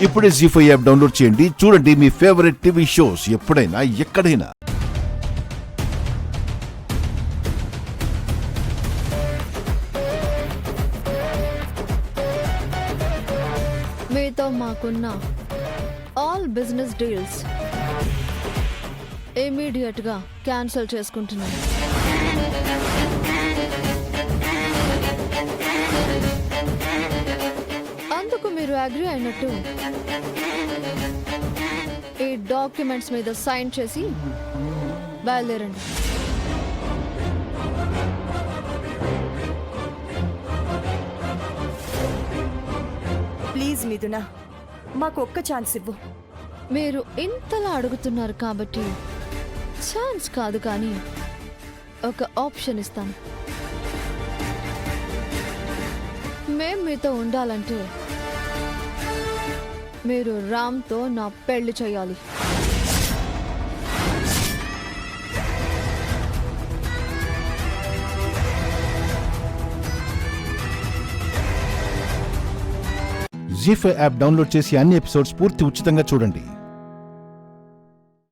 ఇప్పుడే జీ5 app download చేయండి. చూడండి మీ ఫేవరెట్ టీవీ షోస్ ఎప్పుడైనా ఎక్కడైనా. మీతో మాకున్న ఆల్ బిజినెస్ డీల్స్ ఇమీడియట్ గా క్యాన్సిల్ చేసుకుంటున్నాను. అందుకు మీరు అగ్రీ అయినట్టు ఈ డాక్యుమెంట్స్ మీద సైన్ చేసి బయలుదేరండి. ప్లీజ్ మిథున, మాకు ఒక్క ఛాన్స్ ఇవ్వు. మీరు ఇంతలా అడుగుతున్నారు కాబట్టి ఛాన్స్ కాదు కానీ ఒక ఆప్షన్ ఇస్తాను. మేం మీతో ఉండాలంటే మీరు రామ్తో నా పెళ్లి చేయాలి. జీ5 యాప్ డౌన్లోడ్ చేసి అన్ని ఎపిసోడ్స్ పూర్తి ఉచితంగా చూడండి.